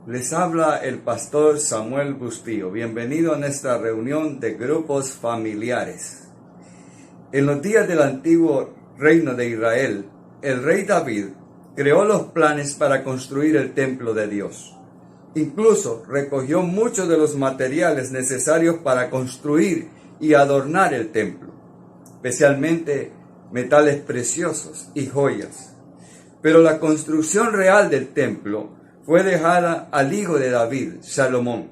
Les habla el pastor Samuel Bustillo. Bienvenido a nuestra reunión de grupos familiares. En los días del antiguo reino de Israel, el rey David creó los planes para construir el templo de Dios. Incluso recogió muchos de los materiales necesarios para construir y adornar el templo, especialmente metales preciosos y joyas. Pero la construcción real del templo fue dejada al hijo de David, Salomón.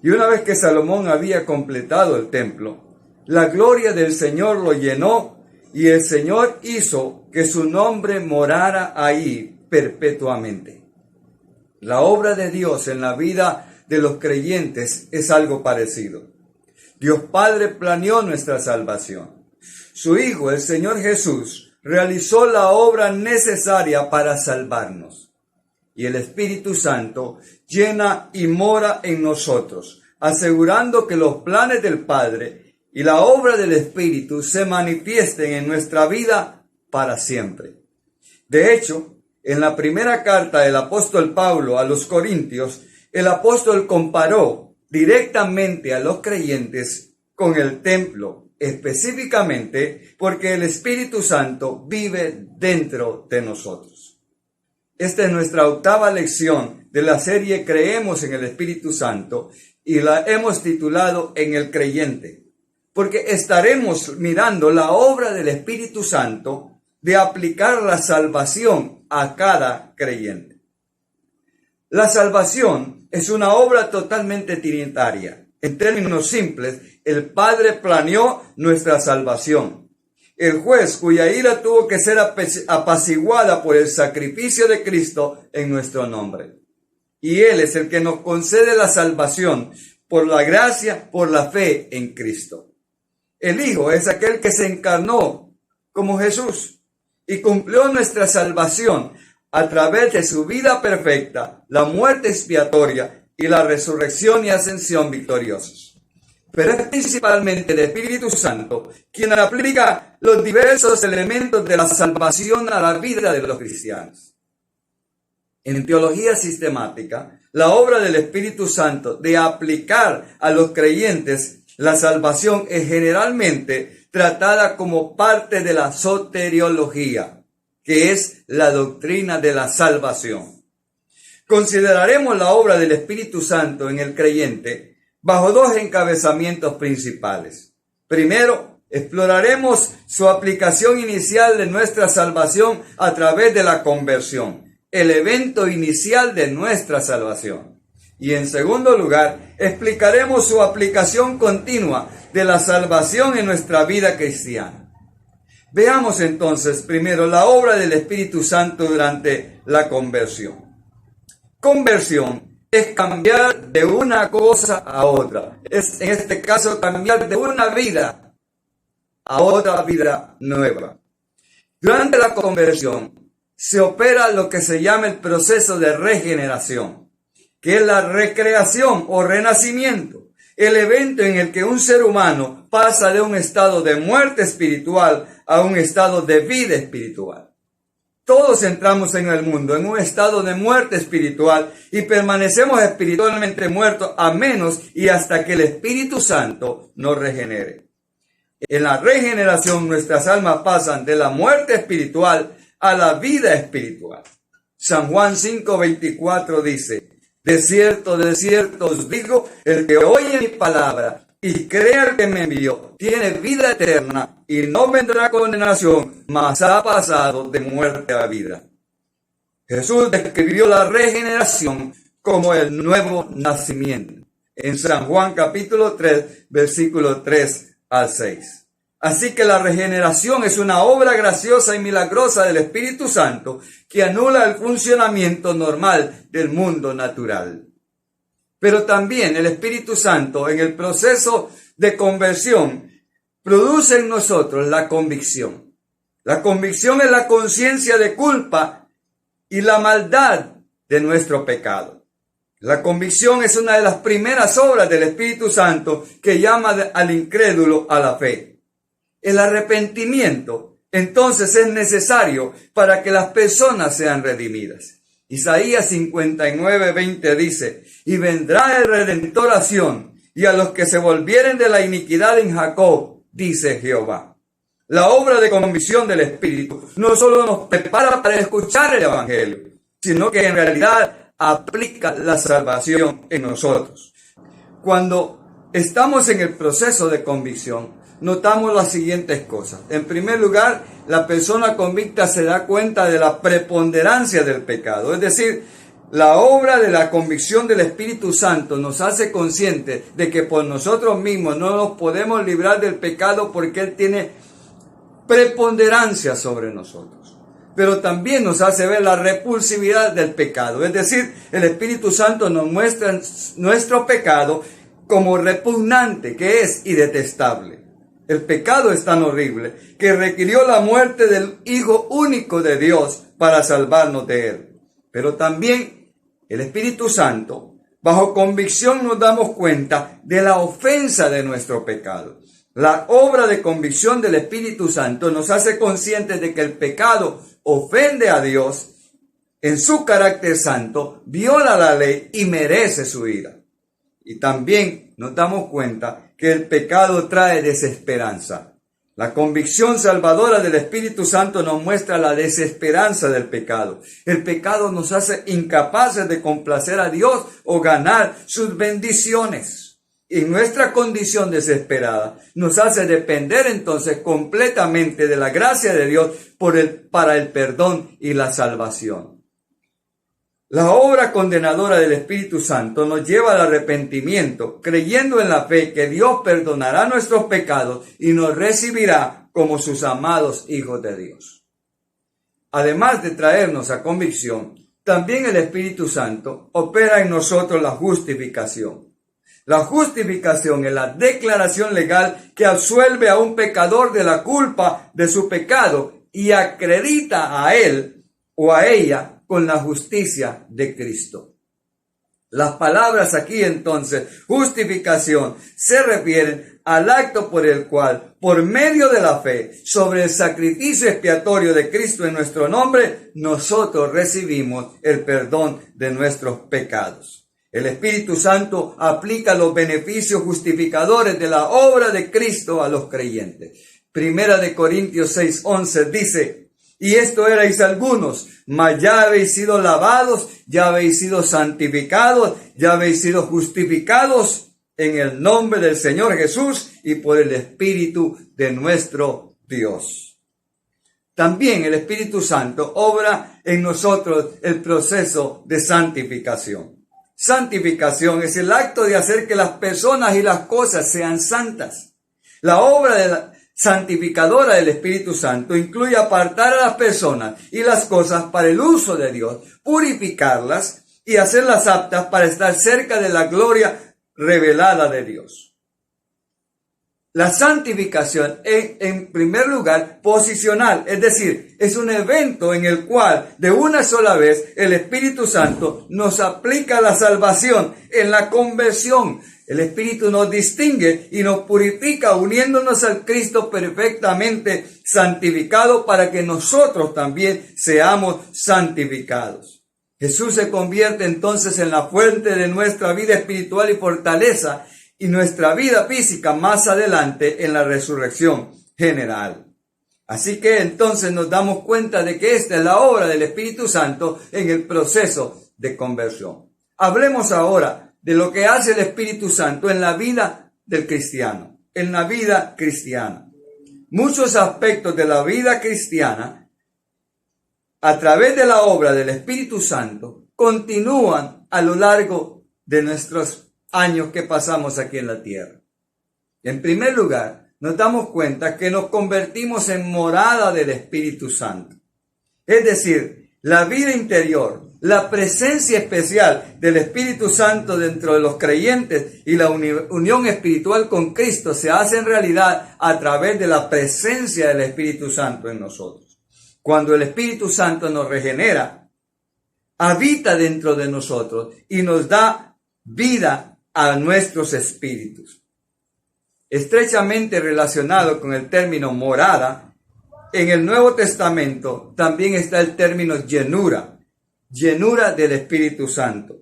Y una vez que Salomón había completado el templo, la gloria del Señor lo llenó y el Señor hizo que su nombre morara ahí perpetuamente. La obra de Dios en la vida de los creyentes es algo parecido. Dios Padre planeó nuestra salvación. Su Hijo, el Señor Jesús, realizó la obra necesaria para salvarnos. Y el Espíritu Santo llena y mora en nosotros, asegurando que los planes del Padre y la obra del Espíritu se manifiesten en nuestra vida para siempre. De hecho, en la primera carta del apóstol Pablo a los Corintios, el apóstol comparó directamente a los creyentes con el templo, específicamente porque el Espíritu Santo vive dentro de nosotros. Esta es nuestra octava lección de la serie Creemos en el Espíritu Santo y la hemos titulado En el Creyente, porque estaremos mirando la obra del Espíritu Santo de aplicar la salvación a cada creyente. La salvación es una obra totalmente trinitaria. En términos simples, el Padre planeó nuestra salvación. El juez cuya ira tuvo que ser apaciguada por el sacrificio de Cristo en nuestro nombre. Y Él es el que nos concede la salvación por la gracia, por la fe en Cristo. El Hijo es aquel que se encarnó como Jesús y cumplió nuestra salvación a través de su vida perfecta, la muerte expiatoria y la resurrección y ascensión victoriosos. Pero es principalmente el Espíritu Santo quien aplica los diversos elementos de la salvación a la vida de los cristianos. En teología sistemática, la obra del Espíritu Santo de aplicar a los creyentes la salvación es generalmente tratada como parte de la soteriología, que es la doctrina de la salvación. Consideraremos la obra del Espíritu Santo en el creyente bajo dos encabezamientos principales. Primero, exploraremos su aplicación inicial de nuestra salvación a través de la conversión, el evento inicial de nuestra salvación. Y en segundo lugar, explicaremos su aplicación continua de la salvación en nuestra vida cristiana. Veamos entonces primero la obra del Espíritu Santo durante la conversión. Conversión es cambiar de una cosa a otra. Es en este caso cambiar de una vida a otra vida nueva. Durante la conversión se opera lo que se llama el proceso de regeneración, que es la recreación o renacimiento, el evento en el que un ser humano pasa de un estado de muerte espiritual a un estado de vida espiritual. Todos entramos en el mundo en un estado de muerte espiritual y permanecemos espiritualmente muertos a menos y hasta que el Espíritu Santo nos regenere. En la regeneración nuestras almas pasan de la muerte espiritual a la vida espiritual. San Juan 5:24 dice: de cierto os digo, el que oye mi palabra y crea al que me envió, tiene vida eterna y no vendrá condenación, mas ha pasado de muerte a vida. Jesús describió la regeneración como el nuevo nacimiento en San Juan capítulo 3, versículos 3 al 6. Así que la regeneración es una obra graciosa y milagrosa del Espíritu Santo que anula el funcionamiento normal del mundo natural. Pero también el Espíritu Santo en el proceso de conversión produce en nosotros la convicción. La convicción es la conciencia de culpa y la maldad de nuestro pecado. La convicción es una de las primeras obras del Espíritu Santo que llama al incrédulo a la fe. El arrepentimiento entonces es necesario para que las personas sean redimidas. Isaías 59:20 dice: y vendrá el Redentor a Sión, y a los que se volvieren de la iniquidad en Jacob, dice Jehová. La obra de convicción del Espíritu no solo nos prepara para escuchar el Evangelio, sino que en realidad aplica la salvación en nosotros. Cuando estamos en el proceso de convicción, notamos las siguientes cosas. En primer lugar, la persona convicta se da cuenta de la preponderancia del pecado. Es decir, la obra de la convicción del Espíritu Santo nos hace conscientes de que por nosotros mismos no nos podemos librar del pecado porque Él tiene preponderancia sobre nosotros. Pero también nos hace ver la repulsividad del pecado. Es decir, el Espíritu Santo nos muestra nuestro pecado como repugnante que es y detestable. El pecado es tan horrible que requirió la muerte del Hijo único de Dios para salvarnos de él. Pero también el Espíritu Santo, bajo convicción, nos damos cuenta de la ofensa de nuestro pecado. La obra de convicción del Espíritu Santo nos hace conscientes de que el pecado ofende a Dios en su carácter santo, viola la ley y merece su ira. Y también nos damos cuenta que el pecado trae desesperanza. La convicción salvadora del Espíritu Santo nos muestra la desesperanza del pecado. El pecado nos hace incapaces de complacer a Dios o ganar sus bendiciones. Y nuestra condición desesperada nos hace depender entonces completamente de la gracia de Dios para el perdón y la salvación. La obra condenadora del Espíritu Santo nos lleva al arrepentimiento, creyendo en la fe que Dios perdonará nuestros pecados y nos recibirá como sus amados hijos de Dios. Además de traernos a convicción, también el Espíritu Santo opera en nosotros la justificación. La justificación es la declaración legal que absuelve a un pecador de la culpa de su pecado y acredita a él o a ella con la justicia de Cristo. Las palabras aquí entonces, justificación, se refieren al acto por el cual, por medio de la fe, sobre el sacrificio expiatorio de Cristo en nuestro nombre, nosotros recibimos el perdón de nuestros pecados. El Espíritu Santo aplica los beneficios justificadores de la obra de Cristo a los creyentes. Primera de Corintios 6:11 dice: y esto erais algunos, mas ya habéis sido lavados, ya habéis sido santificados, ya habéis sido justificados en el nombre del Señor Jesús y por el Espíritu de nuestro Dios. También el Espíritu Santo obra en nosotros el proceso de santificación. Santificación es el acto de hacer que las personas y las cosas sean santas. La obra de la santificadora del Espíritu Santo incluye apartar a las personas y las cosas para el uso de Dios, purificarlas y hacerlas aptas para estar cerca de la gloria revelada de Dios. La santificación es, en primer lugar, posicional, es decir, es un evento en el cual de una sola vez el Espíritu Santo nos aplica la salvación en la conversión. El Espíritu nos distingue y nos purifica uniéndonos al Cristo perfectamente santificado para que nosotros también seamos santificados. Jesús se convierte entonces en la fuente de nuestra vida espiritual y fortaleza y nuestra vida física más adelante en la resurrección general. Así que entonces nos damos cuenta de que esta es la obra del Espíritu Santo en el proceso de conversión. Hablemos ahora de lo que hace el Espíritu Santo en la vida del cristiano, en la vida cristiana. Muchos aspectos de la vida cristiana, a través de la obra del Espíritu Santo, continúan a lo largo de nuestros años que pasamos aquí en la tierra. En primer lugar, nos damos cuenta que nos convertimos en morada del Espíritu Santo. Es decir, la vida interior, la presencia especial del Espíritu Santo dentro de los creyentes y la unión espiritual con Cristo se hace en realidad a través de la presencia del Espíritu Santo en nosotros. Cuando el Espíritu Santo nos regenera, habita dentro de nosotros y nos da vida a nuestros espíritus. Estrechamente relacionado con el término morada, en el Nuevo Testamento también está el término llenura. llenura del Espíritu Santo.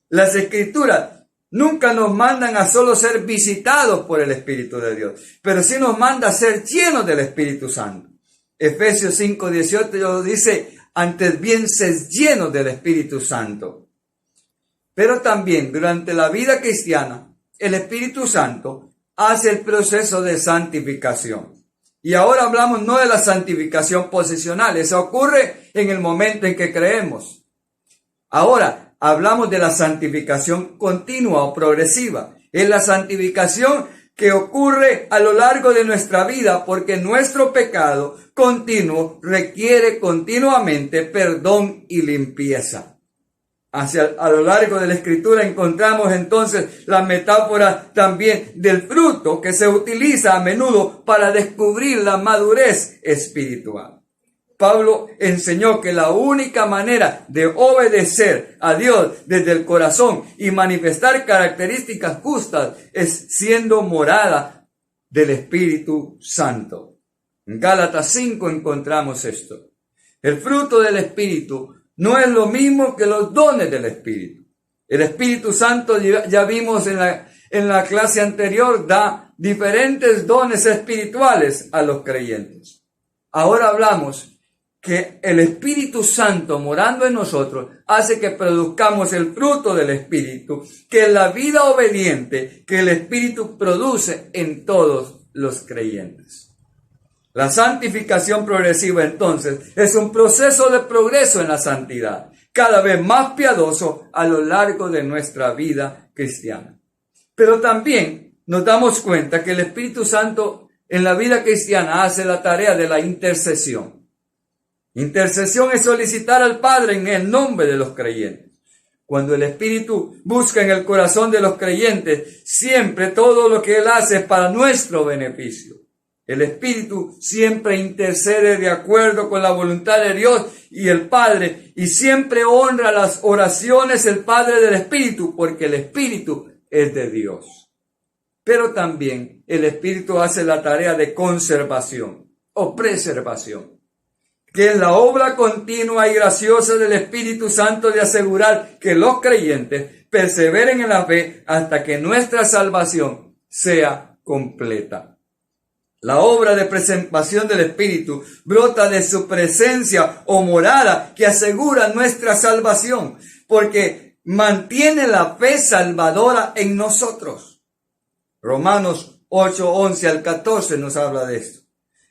Las Escrituras nunca nos mandan a solo ser visitados por el Espíritu de Dios, pero sí nos manda a ser llenos del Espíritu Santo. Efesios 5:18 dice, antes bien sed llenos del Espíritu Santo. Pero también durante la vida cristiana, el Espíritu Santo hace el proceso de santificación. Y ahora hablamos no de la santificación posicional, eso ocurre en el momento en que creemos. Ahora hablamos de la santificación continua o progresiva. Es la santificación que ocurre a lo largo de nuestra vida porque nuestro pecado continuo requiere continuamente perdón y limpieza. A lo largo de la Escritura encontramos entonces la metáfora también del fruto que se utiliza a menudo para descubrir la madurez espiritual. Pablo enseñó que la única manera de obedecer a Dios desde el corazón y manifestar características justas es siendo morada del Espíritu Santo. En Gálatas 5 encontramos esto. El fruto del Espíritu no es lo mismo que los dones del Espíritu. El Espíritu Santo, ya vimos en la clase anterior, da diferentes dones espirituales a los creyentes. Ahora hablamos que el Espíritu Santo morando en nosotros hace que produzcamos el fruto del Espíritu, que es la vida obediente que el Espíritu produce en todos los creyentes. La santificación progresiva, entonces, es un proceso de progreso en la santidad, cada vez más piadoso a lo largo de nuestra vida cristiana. Pero también nos damos cuenta que el Espíritu Santo en la vida cristiana hace la tarea de la intercesión. Intercesión es solicitar al Padre en el nombre de los creyentes. Cuando el Espíritu busca en el corazón de los creyentes, siempre todo lo que Él hace es para nuestro beneficio. El Espíritu siempre intercede de acuerdo con la voluntad de Dios y el Padre, y siempre honra las oraciones del Padre del Espíritu, porque el Espíritu es de Dios. Pero también el Espíritu hace la tarea de conservación o preservación, que es la obra continua y graciosa del Espíritu Santo de asegurar que los creyentes perseveren en la fe hasta que nuestra salvación sea completa. La obra de preservación del Espíritu brota de su presencia o morada que asegura nuestra salvación, porque mantiene la fe salvadora en nosotros. Romanos 8:11 al 14 nos habla de esto.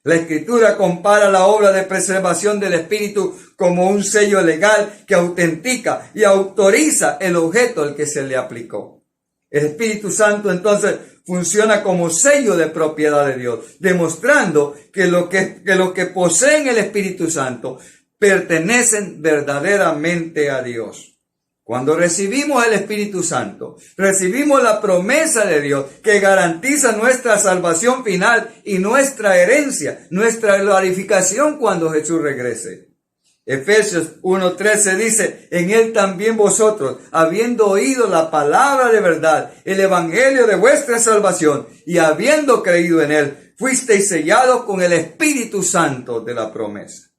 La Escritura compara la obra de preservación del Espíritu como un sello legal que autentica y autoriza el objeto al que se le aplicó. El Espíritu Santo entonces funciona como sello de propiedad de Dios, demostrando que lo que poseen el Espíritu Santo pertenecen verdaderamente a Dios. Cuando recibimos el Espíritu Santo, recibimos la promesa de Dios que garantiza nuestra salvación final y nuestra herencia, nuestra glorificación cuando Jesús regrese. Efesios 1:13 dice, en Él también vosotros, habiendo oído la palabra de verdad, el evangelio de vuestra salvación, y habiendo creído en Él, fuisteis sellados con el Espíritu Santo de la promesa.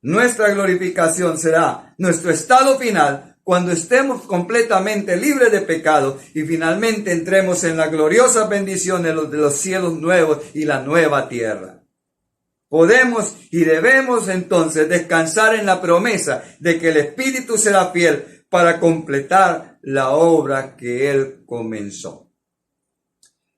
Nuestra glorificación será nuestro estado final cuando estemos completamente libres de pecado y finalmente entremos en la gloriosa bendición de los cielos nuevos y la nueva tierra. Podemos y debemos entonces descansar en la promesa de que el Espíritu será fiel para completar la obra que Él comenzó.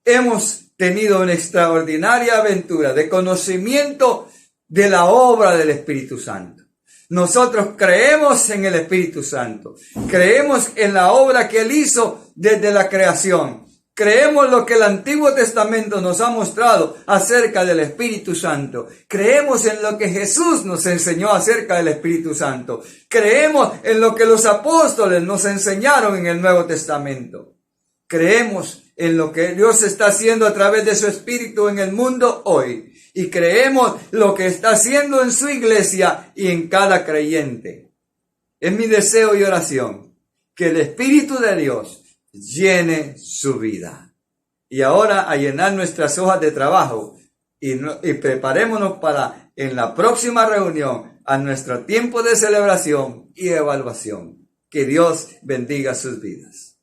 Hemos tenido una extraordinaria aventura de conocimiento de la obra del Espíritu Santo. Nosotros creemos en el Espíritu Santo, creemos en la obra que Él hizo desde la creación. Creemos lo que el Antiguo Testamento nos ha mostrado acerca del Espíritu Santo. Creemos en lo que Jesús nos enseñó acerca del Espíritu Santo. Creemos en lo que los apóstoles nos enseñaron en el Nuevo Testamento. Creemos en lo que Dios está haciendo a través de su Espíritu en el mundo hoy. Y creemos lo que está haciendo en su iglesia y en cada creyente. Es mi deseo y oración que el Espíritu de Dios llene su vida. Y ahora a llenar nuestras hojas de trabajo y preparémonos para en la próxima reunión a nuestro tiempo de celebración y evaluación. Que Dios bendiga sus vidas.